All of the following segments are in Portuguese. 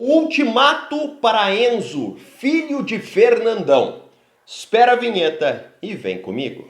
Ultimato para Enzo, filho de Fernandão. Espera a vinheta e vem comigo.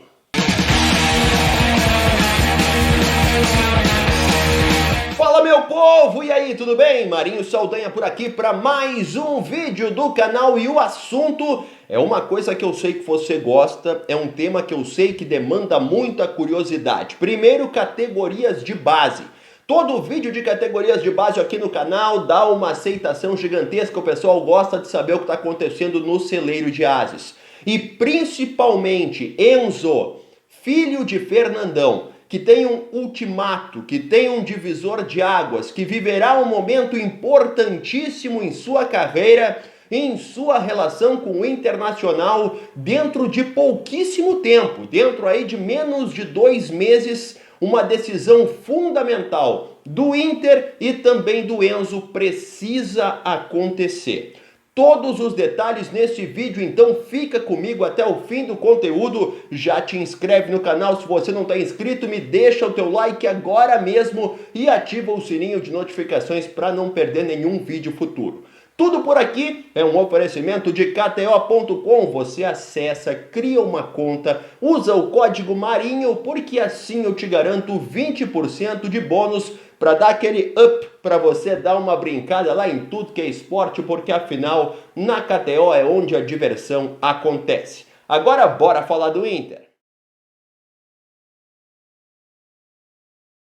Fala meu povo, e aí, tudo bem? Marinho Saldanha por aqui para mais um vídeo do canal e o assunto é uma coisa que eu sei que você gosta, é um tema que eu sei que demanda muita curiosidade. Primeiro, categorias de base. Todo vídeo de categorias de base aqui no canal dá uma aceitação gigantesca, o pessoal gosta de saber o que está acontecendo no celeiro de ases. E principalmente Enzo, filho de Fernandão, que tem um ultimato, que tem um divisor de águas, que viverá um momento importantíssimo em sua carreira, em sua relação com o Internacional, dentro de pouquíssimo tempo, dentro aí de menos de 2 meses, uma decisão fundamental do Inter e também do Enzo precisa acontecer. Todos os detalhes nesse vídeo, então fica comigo até o fim do conteúdo. Já te inscreve no canal se você não está inscrito, me deixa o teu like agora mesmo e ativa o sininho de notificações para não perder nenhum vídeo futuro. Tudo por aqui é um oferecimento de KTO.com. Você acessa, cria uma conta, usa o código Marinho, porque assim eu te garanto 20% de bônus para dar aquele up, para você dar uma brincada lá em tudo que é esporte, porque afinal na KTO é onde a diversão acontece. Agora bora falar do Inter.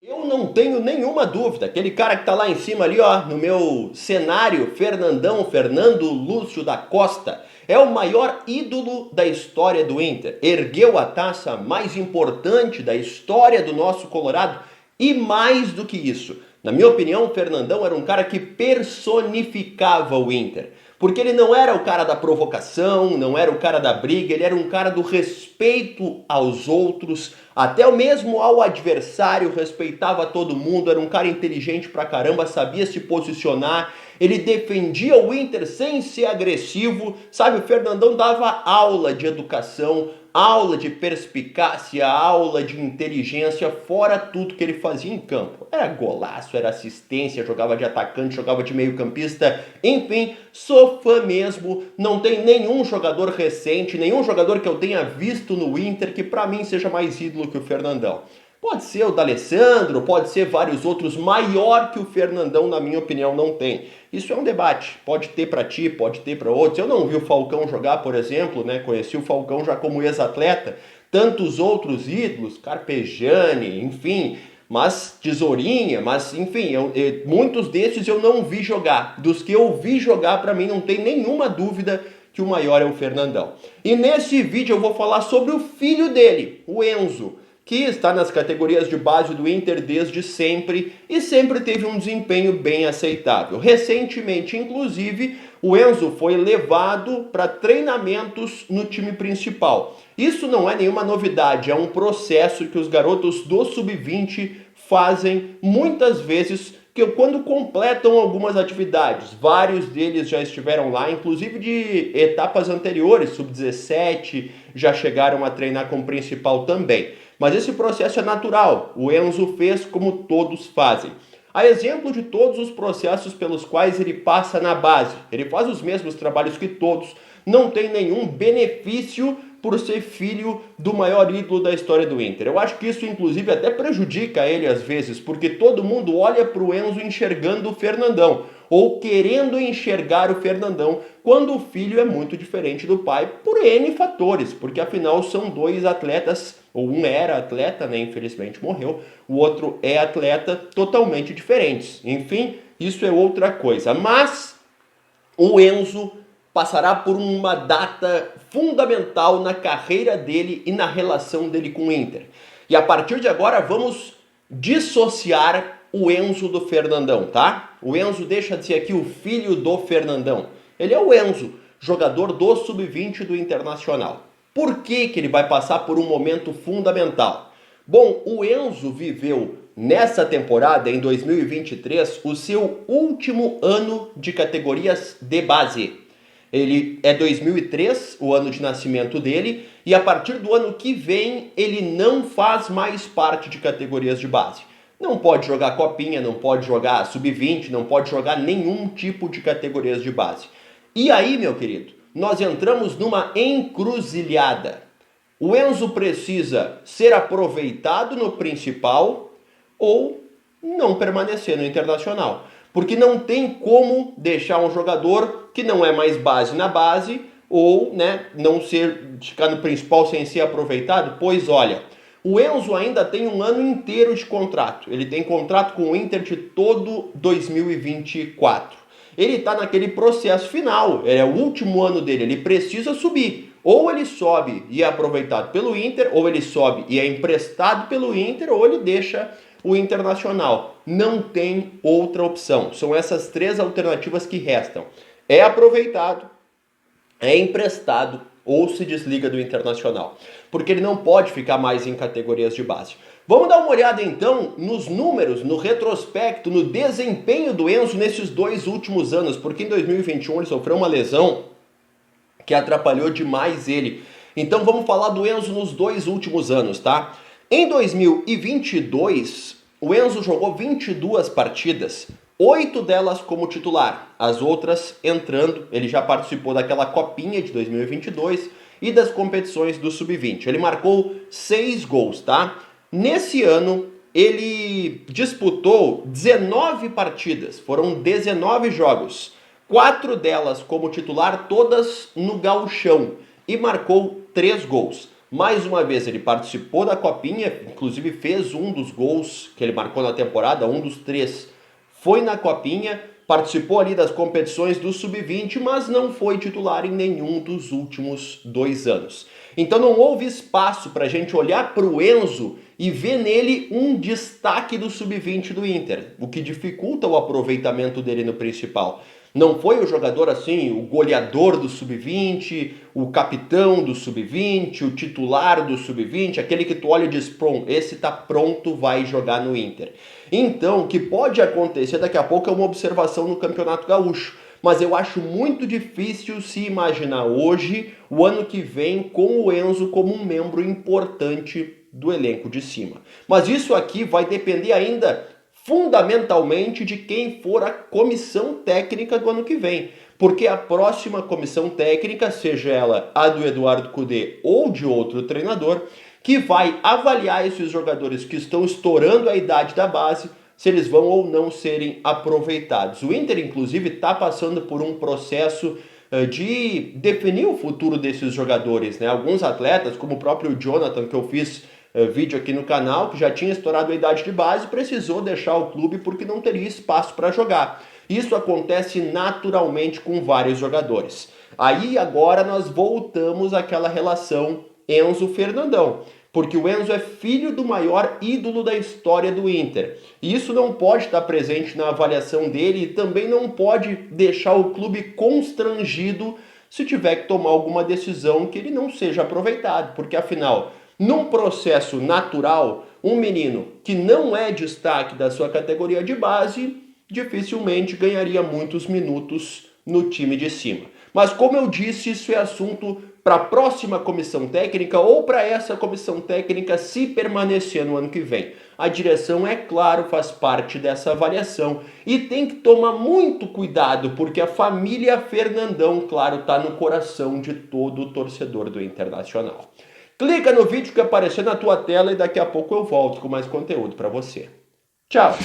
Eu não tenho nenhuma dúvida, aquele cara que tá lá em cima ali, ó, no meu cenário, Fernando Lúcio da Costa, é o maior ídolo da história do Inter. Ergueu a taça mais importante da história do nosso Colorado e mais do que isso. Na minha opinião, o Fernandão era um cara que personificava o Inter. Porque ele não era o cara da provocação, não era o cara da briga, ele era um cara do respeito aos outros, até mesmo ao adversário, respeitava todo mundo, era um cara inteligente pra caramba, sabia se posicionar, ele defendia o Inter sem ser agressivo, sabe? O Fernandão dava aula de educação, aula de perspicácia, aula de inteligência, fora tudo que ele fazia em campo. Era golaço, era assistência, jogava de atacante, jogava de meio-campista, enfim, sou fã mesmo. Não tem nenhum jogador recente, nenhum jogador que eu tenha visto no Inter que pra mim seja mais ídolo que o Fernandão. Pode ser o D'Alessandro, pode ser vários outros, maior que o Fernandão, na minha opinião, não tem. Isso é um debate, pode ter para ti, pode ter para outros. Eu não vi o Falcão jogar, por exemplo, né? Conheci o Falcão já como ex-atleta, tantos outros ídolos, Carpegiani, enfim, mas Tesourinha, mas enfim, muitos desses eu não vi jogar. Dos que eu vi jogar, para mim não tem nenhuma dúvida que o maior é o Fernandão. E nesse vídeo eu vou falar sobre o filho dele, o Enzo, que está nas categorias de base do Inter desde sempre e sempre teve um desempenho bem aceitável. Recentemente, inclusive, o Enzo foi levado para treinamentos no time principal. Isso não é nenhuma novidade, é um processo que os garotos do Sub-20 fazem muitas vezes quando completam algumas atividades. Vários deles já estiveram lá, inclusive de etapas anteriores, Sub-17, já chegaram a treinar como principal também. Mas esse processo é natural, o Enzo fez como todos fazem. A exemplo de todos os processos pelos quais ele passa na base, ele faz os mesmos trabalhos que todos, não tem nenhum benefício por ser filho do maior ídolo da história do Inter. Eu acho que isso inclusive até prejudica ele às vezes, porque todo mundo olha para o Enzo enxergando o Fernandão, ou querendo enxergar o Fernandão, quando o filho é muito diferente do pai, por N fatores, porque afinal são dois atletas, ou um era atleta, né, infelizmente morreu, o outro é atleta, totalmente diferentes. Enfim, isso é outra coisa. Mas o Enzo passará por uma data fundamental na carreira dele e na relação dele com o Inter. E a partir de agora vamos dissociar o Enzo do Fernandão, tá? O Enzo deixa de ser aqui o filho do Fernandão. Ele é o Enzo, jogador do Sub-20 do Internacional. Por que ele vai passar por um momento fundamental? Bom, o Enzo viveu nessa temporada, em 2023, o seu último ano de categorias de base. Ele é 2003, o ano de nascimento dele, e a partir do ano que vem ele não faz mais parte de categorias de base. não pode jogar copinha, não pode jogar sub-20, não pode jogar nenhum tipo de categorias de base. E aí, meu querido, nós entramos numa encruzilhada. O Enzo precisa ser aproveitado no principal ou não permanecer no Internacional. Porque não tem como deixar um jogador que não é mais base na base ou não ficar no principal sem ser aproveitado. Pois olha, o Enzo ainda tem um ano inteiro de contrato. Ele tem contrato com o Inter de todo 2024. Ele está naquele processo final, é o último ano dele, ele precisa subir. Ou ele sobe e é aproveitado pelo Inter, ou ele sobe e é emprestado pelo Inter, ou ele deixa o Internacional. Não tem outra opção. São essas três alternativas que restam. É aproveitado, é emprestado ou se desliga do Internacional. Porque ele não pode ficar mais em categorias de base. Vamos dar uma olhada então nos números, no retrospecto, no desempenho do Enzo nesses 2 últimos anos. Porque em 2021 ele sofreu uma lesão que atrapalhou demais ele. Então vamos falar do Enzo nos 2 últimos anos, tá? Em 2022, o Enzo jogou 22 partidas, 8 delas como titular, as outras entrando. Ele já participou daquela copinha de 2022 e das competições do Sub-20. Ele marcou 6 gols, tá? Nesse ano, ele disputou 19 partidas, foram 19 jogos, 4 delas como titular, todas no gauchão, e marcou 3 gols. Mais uma vez ele participou da copinha, inclusive fez um dos gols que ele marcou na temporada, um dos 3 foi na copinha, participou ali das competições do Sub-20, mas não foi titular em nenhum dos últimos 2 anos. Então não houve espaço para a gente olhar para o Enzo e ver nele um destaque do Sub-20 do Inter, o que dificulta o aproveitamento dele no principal. Não foi o jogador assim, o goleador do Sub-20, o capitão do Sub-20, o titular do Sub-20, aquele que tu olha e diz, pronto, esse tá pronto, vai jogar no Inter. Então, o que pode acontecer daqui a pouco é uma observação no Campeonato Gaúcho. Mas eu acho muito difícil se imaginar hoje, o ano que vem, com o Enzo como um membro importante do elenco de cima. Mas isso aqui vai depender ainda fundamentalmente de quem for a comissão técnica do ano que vem. Porque a próxima comissão técnica, seja ela a do Eduardo Cudê ou de outro treinador, que vai avaliar esses jogadores que estão estourando a idade da base, se eles vão ou não serem aproveitados. O Inter, inclusive, está passando por um processo de definir o futuro desses jogadores, né? Alguns atletas, como o próprio Jonathan, que eu fiz vídeo aqui no canal, que já tinha estourado a idade de base, precisou deixar o clube porque não teria espaço para jogar. Isso acontece naturalmente com vários jogadores. Aí agora nós voltamos àquela relação Enzo-Fernandão, porque o Enzo é filho do maior ídolo da história do Inter. E isso não pode estar presente na avaliação dele e também não pode deixar o clube constrangido se tiver que tomar alguma decisão que ele não seja aproveitado, porque afinal, num processo natural, um menino que não é destaque da sua categoria de base dificilmente ganharia muitos minutos no time de cima. Mas como eu disse, isso é assunto para a próxima comissão técnica ou para essa comissão técnica se permanecer no ano que vem. A direção, é claro, faz parte dessa avaliação e tem que tomar muito cuidado porque a família Fernandão, claro, está no coração de todo torcedor do Internacional. Clica no vídeo que aparecer na tua tela e daqui a pouco eu volto com mais conteúdo para você. Tchau!